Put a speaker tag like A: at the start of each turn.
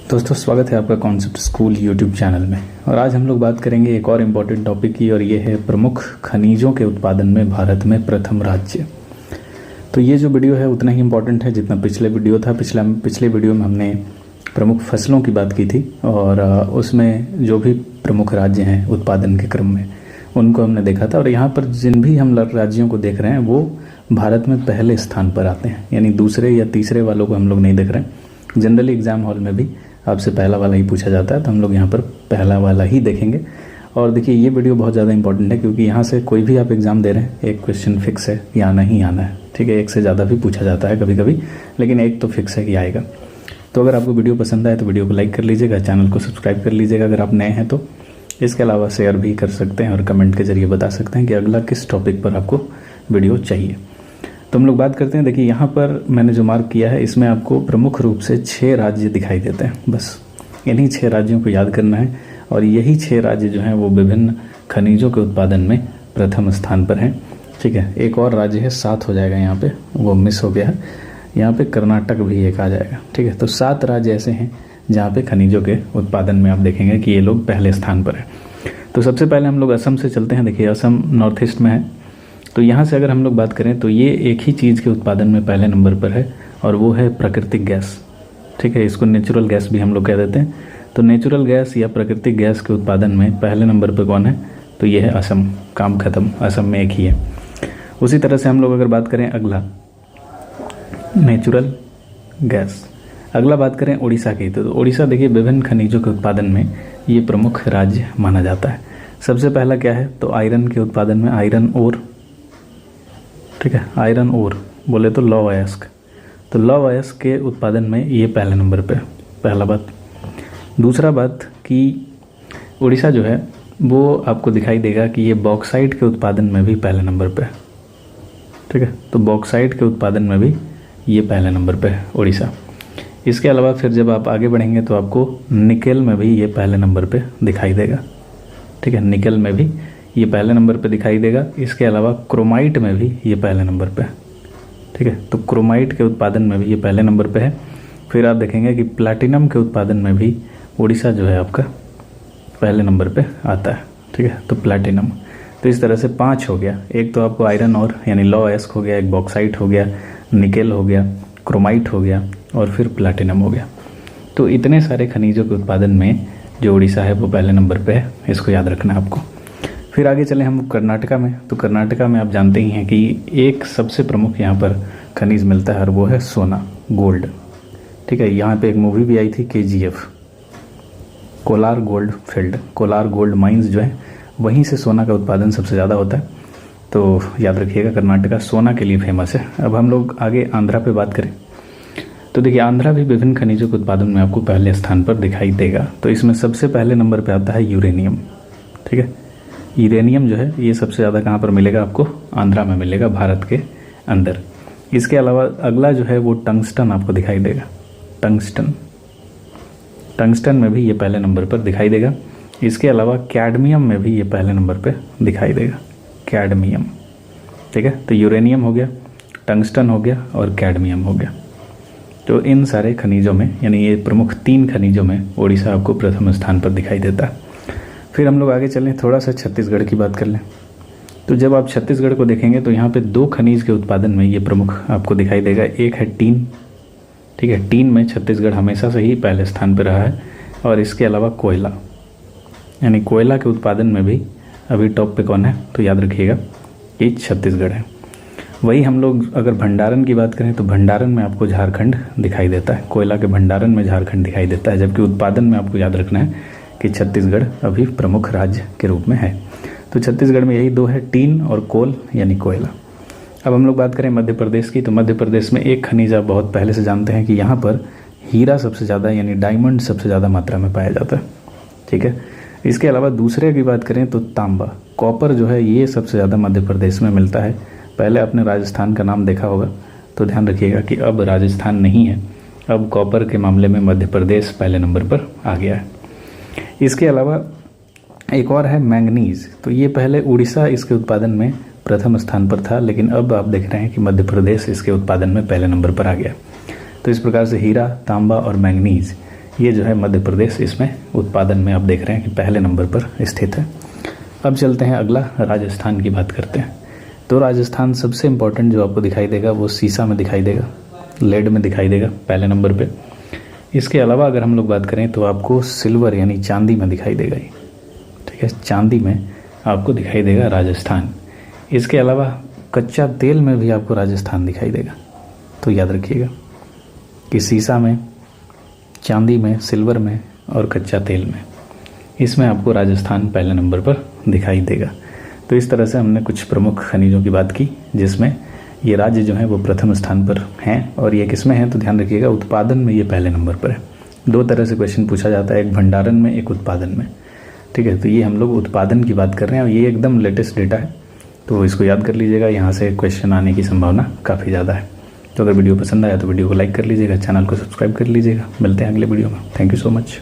A: दोस्तों स्वागत है आपका कॉन्सेप्ट स्कूल यूट्यूब चैनल में। और आज हम लोग बात करेंगे एक और इम्पॉर्टेंट टॉपिक की, और ये है प्रमुख खनिजों के उत्पादन में भारत में प्रथम राज्य। तो ये जो वीडियो है उतना ही इम्पॉर्टेंट है जितना पिछले वीडियो था। पिछले वीडियो में हमने प्रमुख फसलों की बात की थी, और उसमें जो भी प्रमुख राज्य हैं उत्पादन के क्रम में उनको हमने देखा था। और यहाँ पर जिन भी हम राज्यों को देख रहे हैं वो भारत में पहले स्थान पर आते हैं, यानी दूसरे या तीसरे वालों को हम लोग नहीं देख रहे हैं। जनरली एग्जाम हॉल में भी आपसे पहला वाला ही पूछा जाता है, तो हम लोग यहाँ पर पहला वाला ही देखेंगे। और देखिए ये वीडियो बहुत ज़्यादा इंपॉर्टेंट है, क्योंकि यहाँ से कोई भी आप एग्ज़ाम दे रहे हैं एक क्वेश्चन फिक्स है कि आना ही आना है। ठीक है, एक से ज़्यादा भी पूछा जाता है कभी कभी, लेकिन एक तो फिक्स है कि आएगा। तो अगर आपको वीडियो पसंद आए तो वीडियो को लाइक कर लीजिएगा, चैनल को सब्सक्राइब कर लीजिएगा अगर आप नए हैं तो। इसके अलावा शेयर भी कर सकते हैं और कमेंट के जरिए बता सकते हैं कि अगला किस टॉपिक पर आपको वीडियो चाहिए। तो हम लोग बात करते हैं। देखिए यहाँ पर मैंने जो मार्क किया है इसमें आपको प्रमुख रूप से 6 राज्य दिखाई देते हैं। बस इन्हीं 6 राज्यों को याद करना है, और यही 6 राज्य जो हैं वो विभिन्न खनिजों के उत्पादन में प्रथम स्थान पर हैं। ठीक है, एक और राज्य है 7 हो जाएगा यहाँ पे, वो मिस हो गया है। यहाँ पे कर्नाटक भी एक आ जाएगा। ठीक है, तो 7 राज्य ऐसे हैं जहाँ पे खनिजों के उत्पादन में आप देखेंगे कि ये लोग पहले स्थान पर हैं। तो सबसे पहले हम लोग असम से चलते हैं। देखिए असम नॉर्थ ईस्ट में है, तो यहाँ से अगर हम लोग बात करें तो ये एक ही चीज़ के उत्पादन में पहले नंबर पर है, और वो है प्राकृतिक गैस। ठीक है, इसको नेचुरल गैस भी हम लोग कह देते हैं। तो नेचुरल गैस या प्राकृतिक गैस के उत्पादन में पहले नंबर पर कौन है? तो ये है असम। काम खत्म, असम में एक ही है। उसी तरह से हम लोग अगर बात करें अगला नेचुरल गैस, अगला बात करें उड़ीसा की, तो उड़ीसा देखिए विभिन्न खनिजों के उत्पादन में ये प्रमुख राज्य माना जाता है। सबसे पहला क्या है? तो आयरन के उत्पादन में आयरन ओर। ठीक है, आयरन ओर बोले तो लौह अयस्क, तो लौह अयस्क के उत्पादन में ये पहले नंबर पे, पहला बात। दूसरा बात कि उड़ीसा जो है वो आपको दिखाई देगा कि ये बॉक्साइट के उत्पादन में भी पहले नंबर पे। ठीक है, तो बॉक्साइट के उत्पादन में भी ये पहले नंबर पे है उड़ीसा। इसके अलावा फिर जब आप आगे बढ़ेंगे तो आपको निकेल में भी ये पहले नंबर पे दिखाई देगा। ठीक है, निकेल में भी ये पहले नंबर पे दिखाई देगा। इसके अलावा क्रोमाइट में भी ये पहले नंबर पे है। ठीक है, तो क्रोमाइट के उत्पादन में भी ये पहले नंबर पे है। फिर आप देखेंगे कि प्लैटिनम के उत्पादन में भी उड़ीसा जो है आपका पहले नंबर पे आता है। ठीक है, तो प्लैटिनम। तो इस तरह से 5 हो गया। एक तो आपको आयरन और यानी लौह अयस्क हो गया, एक बॉक्साइट हो गया, निकेल हो गया, क्रोमाइट हो गया, और फिर प्लैटिनम हो गया। तो इतने सारे खनिजों के उत्पादन में जो उड़ीसा है वो पहले नंबर पे है, इसको याद रखना है आपको। फिर आगे चले हम कर्नाटका में। तो कर्नाटका में आप जानते ही हैं कि एक सबसे प्रमुख यहाँ पर खनिज मिलता है, और वो है सोना, गोल्ड। ठीक है, यहाँ पे एक मूवी भी आई थी KGF, Kolar gold field, Kolar gold mines जो है वहीं से सोना का उत्पादन सबसे ज़्यादा होता है। तो याद रखिएगा कर्नाटका सोना के लिए फेमस है। अब हम लोग आगे आंध्रा पे बात करें तो देखिए आंध्रा भी विभिन्न खनिजों के उत्पादन में आपको पहले स्थान पर दिखाई देगा। तो इसमें सबसे पहले नंबर पे आता है यूरेनियम। ठीक है, यूरेनियम जो है ये सबसे ज़्यादा कहाँ पर मिलेगा? आपको आंध्रा में मिलेगा, भारत के अंदर। इसके अलावा अगला जो है वो टंगस्टन आपको दिखाई देगा। टंगस्टन, टंगस्टन में भी ये पहले नंबर पर दिखाई देगा। इसके अलावा कैडमियम में भी ये पहले नंबर पर दिखाई देगा, कैडमियम। ठीक है, तो यूरेनियम हो गया, टंगस्टन हो गया और कैडमियम हो गया। तो इन सारे खनिजों में यानी ये प्रमुख 3 खनिजों में उड़ीसा आपको प्रथम स्थान पर दिखाई देता है। फिर हम लोग आगे चलें, थोड़ा सा छत्तीसगढ़ की बात कर लें। तो जब आप छत्तीसगढ़ को देखेंगे तो यहाँ पे 2 खनिज के उत्पादन में ये प्रमुख आपको दिखाई देगा। एक है टीन। ठीक है, टीन में छत्तीसगढ़ हमेशा से ही पहले स्थान पर रहा है। और इसके अलावा कोयला, यानी कोयला के उत्पादन में भी अभी टॉप पे कौन है? तो याद रखिएगा कि छत्तीसगढ़ है। वही हम लोग अगर भंडारण की बात करें तो भंडारण में आपको झारखंड दिखाई देता है। कोयला के भंडारण में झारखंड दिखाई देता है, जबकि उत्पादन में आपको याद रखना है कि छत्तीसगढ़ अभी प्रमुख राज्य के रूप में है। तो छत्तीसगढ़ में यही 2 है, टीन और कोल यानी कोयला। अब हम लोग बात करें मध्य प्रदेश की, तो मध्य प्रदेश में एक खनिज आप बहुत पहले से जानते हैं कि यहाँ पर हीरा सबसे ज़्यादा यानी डायमंड सबसे ज़्यादा मात्रा में पाया जाता है। ठीक है, इसके अलावा दूसरे की बात करें तो तांबा, कॉपर जो है ये सबसे ज़्यादा मध्य प्रदेश में मिलता है। पहले आपने राजस्थान का नाम देखा होगा, तो ध्यान रखिएगा कि अब राजस्थान नहीं है, अब कॉपर के मामले में मध्य प्रदेश पहले नंबर पर आ गया है। इसके अलावा एक और है मैंगनीज। तो ये पहले उड़ीसा इसके उत्पादन में प्रथम स्थान पर था, लेकिन अब आप देख रहे हैं कि मध्य प्रदेश इसके उत्पादन में पहले नंबर पर आ गया। तो इस प्रकार से हीरा, तांबा और मैंगनीज ये जो है मध्य प्रदेश इसमें उत्पादन में आप देख रहे हैं कि पहले नंबर पर स्थित है। अब चलते हैं अगला, राजस्थान की बात करते हैं। तो राजस्थान सबसे इम्पोर्टेंट जो आपको दिखाई देगा वो सीसा में दिखाई देगा, लेड में दिखाई देगा पहले नंबर पे। इसके अलावा अगर हम लोग बात करें तो आपको सिल्वर यानी चांदी में दिखाई देगा ये, ठीक है, चांदी में आपको दिखाई देगा राजस्थान। इसके अलावा कच्चा तेल में भी आपको राजस्थान दिखाई देगा। तो याद रखिएगा कि सीसा में, चांदी में, सिल्वर में और कच्चा तेल में, इसमें आपको राजस्थान पहले नंबर पर दिखाई देगा। तो इस तरह से हमने कुछ प्रमुख खनिजों की बात की जिसमें ये राज्य जो है वो प्रथम स्थान पर हैं। और ये किस में है तो ध्यान रखिएगा, उत्पादन में ये पहले नंबर पर है। दो तरह से क्वेश्चन पूछा जाता है, एक भंडारण में, एक उत्पादन में, ठीक है। तो ये हम लोग उत्पादन की बात कर रहे हैं और ये एकदम लेटेस्ट डेटा है, तो इसको याद कर लीजिएगा, यहाँ से क्वेश्चन आने की संभावना काफ़ी ज़्यादा है। तो अगर वीडियो पसंद आया तो वीडियो को लाइक कर लीजिएगा, चैनल को सब्सक्राइब कर लीजिएगा। मिलते हैं अगले वीडियो में। Thank you so much.